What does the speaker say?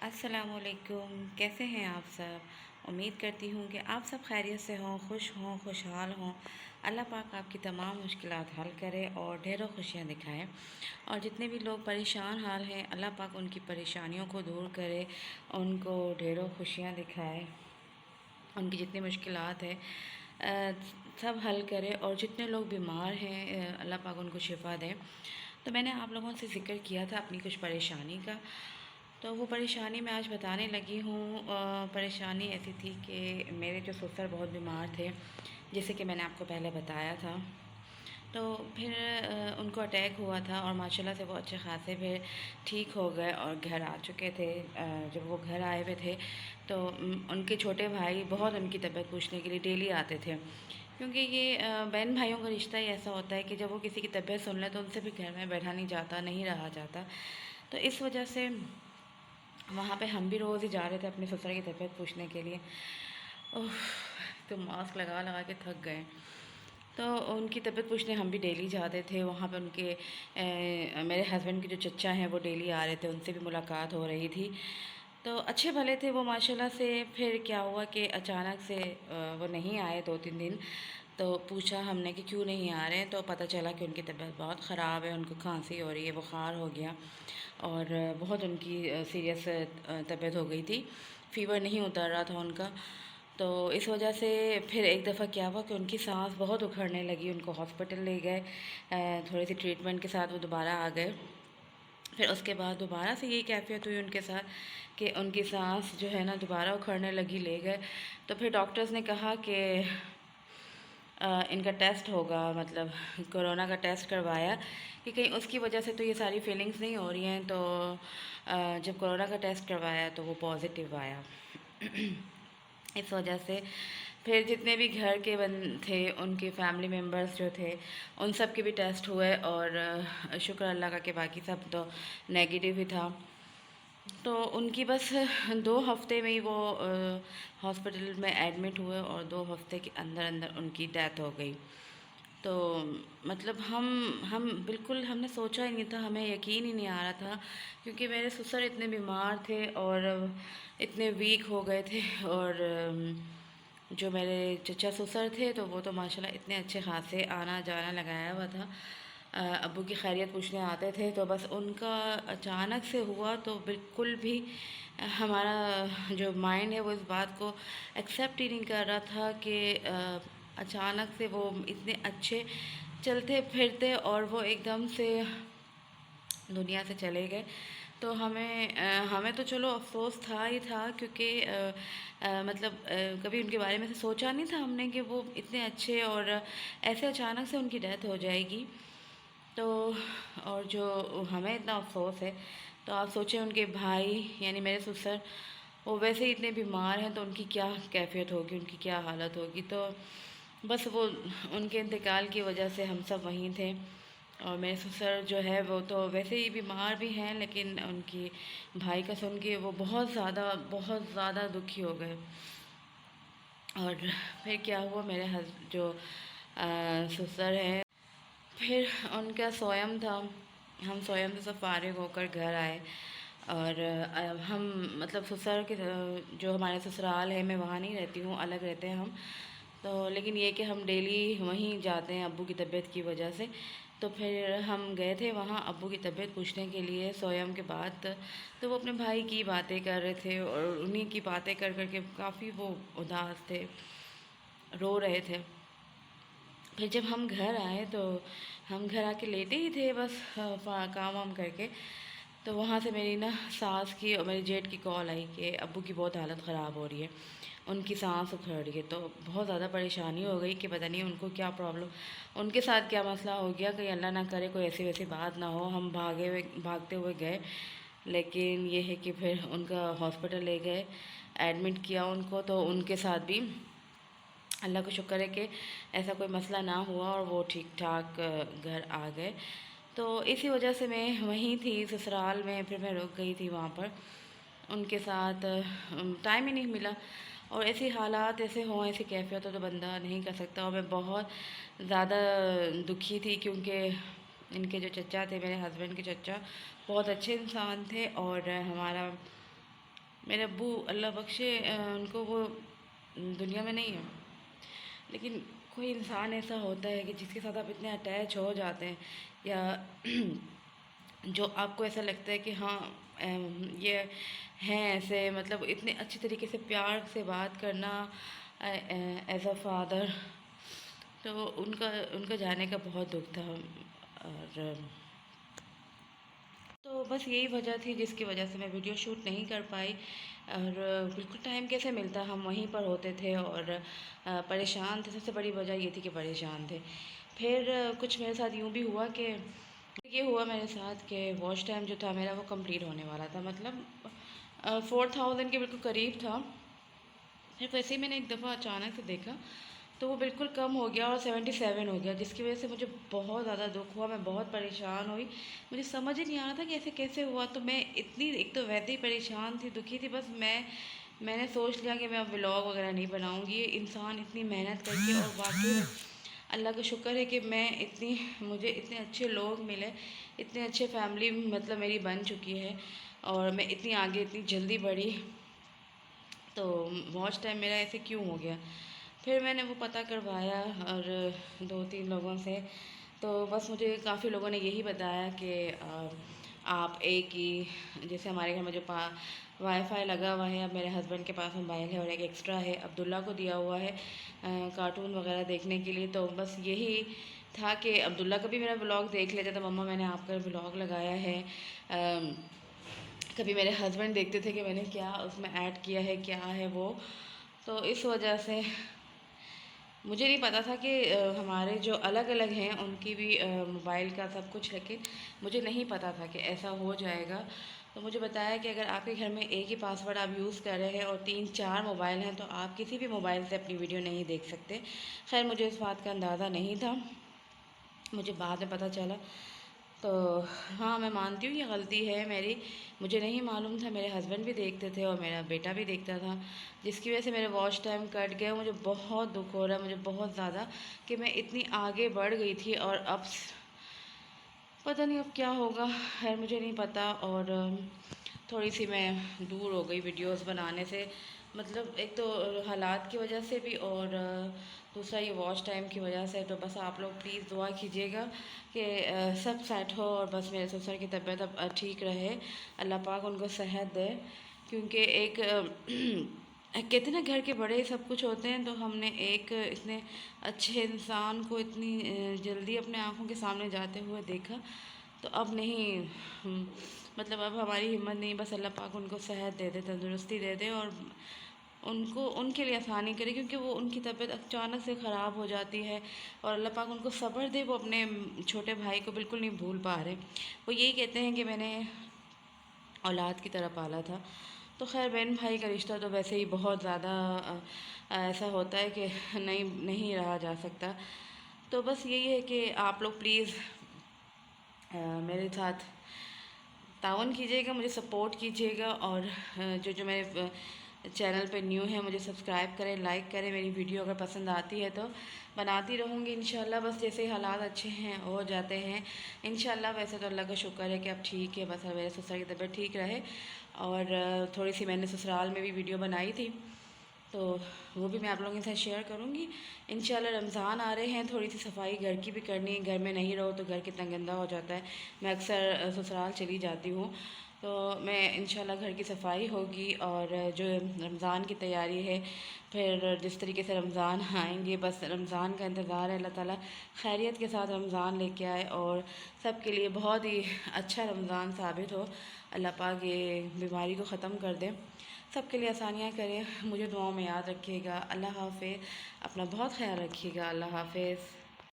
السلام علیکم، کیسے ہیں آپ سب؟ امید کرتی ہوں کہ آپ سب خیریت سے ہوں، خوشحال ہوں۔ اللہ پاک آپ کی تمام مشکلات حل کرے اور ڈھیروں خوشیاں دکھائے، اور جتنے بھی لوگ پریشان حال ہیں اللہ پاک ان کی پریشانیوں کو دور کرے، ان کو ڈھیروں خوشیاں دکھائے، ان کی جتنی مشکلات ہیں سب حل کرے، اور جتنے لوگ بیمار ہیں اللہ پاک ان کو شفا دے۔ تو میں نے آپ لوگوں سے ذکر کیا تھا اپنی کچھ پریشانی کا، تو وہ پریشانی میں آج بتانے لگی ہوں۔ پریشانی ایسی تھی کہ میرے جو سسر بہت بیمار تھے، جیسے کہ میں نے آپ کو پہلے بتایا تھا، تو پھر ان کو اٹیک ہوا تھا، اور ماشاءاللہ سے وہ اچھے خاصے پھر ٹھیک ہو گئے اور گھر آ چکے تھے۔ جب وہ گھر آئے ہوئے تھے تو ان کے چھوٹے بھائی بہت ان کی طبیعت پوچھنے کے لیے ڈیلی آتے تھے، کیونکہ یہ بہن بھائیوں کا رشتہ ہی ایسا ہوتا ہے کہ جب وہ کسی کی طبیعت سن لیں تو ان سے بھی گھر میں بیٹھا نہیں جاتا، نہیں رہا جاتا۔ تو اس وجہ سے وہاں پہ ہم بھی روز ہی جا رہے تھے اپنے سسر کی طبیعت پوچھنے کے لیے۔ تو ماسک لگا لگا کے تھک گئے، تو ان کی طبیعت پوچھنے ہم بھی ڈیلی جاتے تھے وہاں پہ۔ ان کے میرے ہسبینڈ کے جو چچا ہیں وہ ڈیلی آ رہے تھے، ان سے بھی ملاقات ہو رہی تھی، تو اچھے بھلے تھے وہ ماشاءاللہ سے۔ پھر کیا ہوا کہ اچانک سے وہ نہیں آئے 2-3 دن، تو پوچھا ہم نے کہ کیوں نہیں آ رہے ہیں، تو پتہ چلا کہ ان کی طبیعت بہت خراب ہے، ان کو کھانسی ہو رہی ہے، بخار ہو گیا، اور بہت ان کی سیریس طبیعت ہو گئی تھی، فیور نہیں اتر رہا تھا ان کا۔ تو اس وجہ سے پھر ایک دفعہ کیا ہوا کہ ان کی سانس بہت اکھڑنے لگی، ان کو ہاسپٹل لے گئے، تھوڑی سی ٹریٹمنٹ کے ساتھ وہ دوبارہ آ گئے۔ پھر اس کے بعد دوبارہ سے یہی کیفیت ہوئی ان کے ساتھ کہ ان کی سانس جو ہے نا دوبارہ اکھڑنے لگی، لے گئے۔ تو پھر ڈاکٹرز نے کہا کہ ان کا ٹیسٹ ہوگا، مطلب کورونا کا ٹیسٹ کروایا کہ کہیں اس کی وجہ سے تو یہ ساری فیلنگز نہیں ہو رہی ہیں، تو جب کورونا کا ٹیسٹ کروایا تو وہ پازیٹیو آیا۔ اس وجہ سے پھر جتنے بھی گھر کے تھے، ان کے فیملی ممبرز جو تھے، ان سب کے بھی ٹیسٹ ہوئے، اور شکر اللہ کا کہ باقی سب تو نیگیٹیو ہی تھا۔ تو ان کی بس 2 ہفتے میں ہی وہ ہاسپٹل میں ایڈمٹ ہوئے، اور 2 ہفتے کے اندر اندر ان کی ڈیتھ ہو گئی۔ تو مطلب ہم بالکل ہم نے سوچا ہی نہیں تھا، ہمیں یقین ہی نہیں آ رہا تھا، کیونکہ میرے سسر اتنے بیمار تھے اور اتنے ویک ہو گئے تھے، اور جو میرے چچا سسر تھے تو وہ تو ماشاءاللہ اتنے اچھے خاصے آنا جانا لگایا ہوا تھا، ابو کی خیریت پوچھنے آتے تھے، تو بس ان کا اچانک سے ہوا تو بالکل بھی ہمارا جو مائنڈ ہے وہ اس بات کو ایکسیپٹ ہی نہیں کر رہا تھا کہ اچانک سے وہ اتنے اچھے چلتے پھرتے اور وہ ایک دم سے دنیا سے چلے گئے۔ تو ہمیں تو چلو افسوس تھا ہی تھا، کیونکہ مطلب کبھی ان کے بارے میں سے سوچا نہیں تھا ہم نے کہ وہ اتنے اچھے اور ایسے اچانک سے ان کی ڈیتھ ہو جائے گی۔ تو اور جو ہمیں اتنا افسوس ہے، تو آپ سوچیں ان کے بھائی یعنی میرے سسر وہ ویسے ہی اتنے بیمار ہیں، تو ان کی کیا کیفیت ہوگی، ان کی کیا حالت ہوگی۔ تو بس وہ ان کے انتقال کی وجہ سے ہم سب وہیں تھے، اور میرے سسر جو ہے وہ تو ویسے ہی بیمار بھی ہیں، لیکن ان کی بھائی کا سن کے وہ بہت زیادہ دکھی ہو گئے۔ اور پھر کیا ہوا، میرے جو سسر ہیں، پھر ان کا سویم تھا، ہم سویم سے سب فارغ ہو کر گھر آئے، اور ہم مطلب سسر کے جو ہمارے سسرال ہے، میں وہاں نہیں رہتی ہوں، الگ رہتے ہیں ہم، تو لیکن یہ کہ ہم ڈیلی وہیں جاتے ہیں ابو کی طبیعت کی وجہ سے۔ تو پھر ہم گئے تھے وہاں ابو کی طبیعت پوچھنے کے لیے سویم کے بعد، تو وہ اپنے بھائی کی باتیں کر رہے تھے، اور انہیں کی باتیں کر کر کے کافی وہ اداس تھے، رو رہے تھے۔ پھر جب ہم گھر آئے تو ہم گھر آ کے لیٹے ہی تھے بس کام وام کر کے، تو وہاں سے میری نا ساس کی اور میری جیٹھ کی کال آئی کہ ابو کی بہت حالت خراب ہو رہی ہے، ان کی سانس اکھڑ رہی ہے۔ تو بہت زیادہ پریشانی ہو گئی کہ پتہ نہیں ان کو کیا پرابلم، ان کے ساتھ کیا مسئلہ ہو گیا، کہ اللہ نہ کرے کوئی ایسی ویسی بات نہ ہو۔ ہم بھاگتے ہوئے گئے، لیکن یہ ہے کہ پھر ان کا ہاسپٹل لے گئے، ایڈمٹ کیا ان کو، تو ان کے ساتھ بھی اللہ کا شکر ہے کہ ایسا کوئی مسئلہ نہ ہوا، اور وہ ٹھیک ٹھاک گھر آ گئے۔ تو اسی وجہ سے میں وہیں تھی سسرال میں، پھر میں رک گئی تھی وہاں پر، ان کے ساتھ ٹائم ہی نہیں ملا، اور ایسی حالات ایسے ہوں، ایسی کیفیت ہو تو بندہ نہیں کر سکتا۔ اور میں بہت زیادہ دکھی تھی، کیونکہ ان کے جو چچا تھے، میرے ہسبینڈ کے چچا، بہت اچھے انسان تھے، اور ہمارا میرے ابو اللہ بخشے ان کو وہ دنیا میں نہیں ہے، لیکن کوئی انسان ایسا ہوتا ہے کہ جس کے ساتھ آپ اتنے اٹیچ ہو جاتے ہیں، یا جو آپ کو ایسا لگتا ہے کہ ہاں یہ ہیں ایسے، مطلب اتنے اچھی طریقے سے پیار سے بات کرنا ایز اے فادر، تو ان کا جانے کا بہت دکھ تھا۔ اور تو بس یہی وجہ تھی جس کی وجہ سے میں ویڈیو شوٹ نہیں کر پائی، اور بالکل ٹائم کیسے ملتا، ہم وہیں پر ہوتے تھے اور پریشان تھے۔ سب سے بڑی وجہ یہ تھی کہ پریشان تھے۔ پھر کچھ میرے ساتھ یوں بھی ہوا کہ یہ ہوا میرے ساتھ کہ واچ ٹائم جو تھا میرا وہ کمپلیٹ ہونے والا تھا، مطلب 4000 کے بالکل قریب تھا۔ پھر ویسے ہی میں نے ایک دفعہ اچانک سے دیکھا تو وہ بالکل کم ہو گیا اور 77 ہو گیا، جس کی وجہ سے مجھے بہت زیادہ دکھ ہوا، میں بہت پریشان ہوئی۔ مجھے سمجھ ہی نہیں آ رہا تھا کہ ایسے کیسے ہوا، تو میں اتنی ایک تو ویسے ہی پریشان تھی، دکھی تھی، بس میں نے سوچ لیا کہ میں اب ولاگ وغیرہ نہیں بناؤں گی۔ یہ انسان اتنی محنت کر کے، اور واقعی اللہ کا شکر ہے کہ مجھے اتنے اچھے لوگ ملے، اتنے اچھے فیملی مطلب میری بن چکی ہے، اور میں اتنی آگے اتنی جلدی بڑھی۔ تو واچ ٹائم میرا ایسے کیوں ہو گیا؟ پھر میں نے وہ پتہ کروایا اور 2-3 لوگوں سے، تو بس مجھے کافی لوگوں نے یہی بتایا کہ آپ ایک ہی، جیسے ہمارے گھر میں جو وائی فائی لگا ہوا ہے، اب میرے ہسبینڈ کے پاس موبائل ہے اور ایک ایکسٹرا ہے، عبداللہ کو دیا ہوا ہے کارٹون وغیرہ دیکھنے کے لیے، تو بس یہی تھا کہ عبداللہ کا بھی میرا بلاگ دیکھ لیتا تھا، مما میں نے آپ کا بلاگ لگایا ہے۔ کبھی میرے ہسبینڈ دیکھتے تھے کہ میں نے کیا اس میں ایڈ کیا ہے، کیا ہے وہ، تو اس وجہ سے مجھے نہیں پتہ تھا کہ ہمارے جو الگ الگ ہیں ان کی بھی موبائل کا سب کچھ، لیکن مجھے نہیں پتہ تھا کہ ایسا ہو جائے گا۔ تو مجھے بتایا کہ اگر آپ کے گھر میں ایک ہی پاسورڈ آپ یوز کر رہے ہیں اور 3-4 موبائل ہیں تو آپ کسی بھی موبائل سے اپنی ویڈیو نہیں دیکھ سکتے۔ خیر مجھے اس بات کا اندازہ نہیں تھا، مجھے بعد میں پتہ چلا۔ تو ہاں میں مانتی ہوں یہ غلطی ہے میری، مجھے نہیں معلوم تھا، میرے ہسبینڈ بھی دیکھتے تھے اور میرا بیٹا بھی دیکھتا تھا، جس کی وجہ سے میرے واچ ٹائم کٹ گیا۔ مجھے بہت دکھ ہو رہا ہے، مجھے بہت زیادہ، کہ میں اتنی آگے بڑھ گئی تھی اور اب پتہ نہیں اب کیا ہوگا، خیر مجھے نہیں پتہ۔ اور تھوڑی سی میں دور ہو گئی ویڈیوز بنانے سے، مطلب ایک تو حالات کی وجہ سے بھی، اور دوسرا یہ واچ ٹائم کی وجہ سے۔ تو بس آپ لوگ پلیز دعا کیجیے گا کہ سب سیٹ ہو، اور بس میرے سسر کی طبیعت اب ٹھیک رہے، اللہ پاک ان کو صحت دے، کیونکہ ایک کہتے ہیں نا گھر کے بڑے سب کچھ ہوتے ہیں، تو ہم نے ایک اتنے اچھے انسان کو اتنی جلدی اپنے آنکھوں کے سامنے جاتے ہوئے دیکھا، تو اب نہیں، مطلب اب ہماری ہمت نہیں، بس اللہ پاک ان کو صحت دے دے، تندرستی دے دے، اور ان کے لیے آسانی کرے، کیونکہ وہ ان کی طبیعت اچانک سے خراب ہو جاتی ہے، اور اللہ پاک ان کو صبر دے۔ وہ اپنے چھوٹے بھائی کو بالکل نہیں بھول پا رہے، وہ یہی کہتے ہیں کہ میں نے اولاد کی طرح پالا تھا۔ تو خیر بہن بھائی کا رشتہ تو ویسے ہی بہت زیادہ ایسا ہوتا ہے کہ نہیں رہا جا سکتا۔ تو بس یہی ہے کہ آپ لوگ پلیز میرے ساتھ تعاون کیجیے گا، مجھے سپورٹ کیجیے گا، اور جو میرے چینل پہ نیو ہے مجھے سبسکرائب کریں، لائک کریں، میری ویڈیو اگر پسند آتی ہے تو بناتی رہوں گی انشاءاللہ، بس جیسے حالات اچھے ہیں ہو جاتے ہیں انشاءاللہ۔ ویسے تو اللہ کا شکر ہے کہ اب ٹھیک ہے، بس میرے سسر کی طبیعت ٹھیک رہے، اور تھوڑی سی میں نے سسرال میں بھی ویڈیو بنائی تھی، تو وہ بھی میں آپ لوگوں کے ساتھ شیئر کروں گی انشاءاللہ۔ رمضان آ رہے ہیں، تھوڑی سی صفائی گھر کی بھی کرنی ہے، گھر میں نہیں رہو تو گھر کتنا گندا ہو جاتا ہے۔ میں اکثر سسرال چلی جاتی ہوں، تو میں انشاءاللہ گھر کی صفائی ہوگی، اور جو رمضان کی تیاری ہے، پھر جس طریقے سے رمضان آئیں گے، بس رمضان کا انتظار ہے، اللہ تعالیٰ خیریت کے ساتھ رمضان لے کے آئے اور سب کے لیے بہت ہی اچھا رمضان ثابت ہو، اللہ پاک یہ بیماری کو ختم کر دے، سب کے لیے آسانیاں کرے۔ مجھے دعاؤں میں یاد رکھیے گا۔ اللہ حافظ، اپنا بہت خیال رکھیے گا، اللہ حافظ۔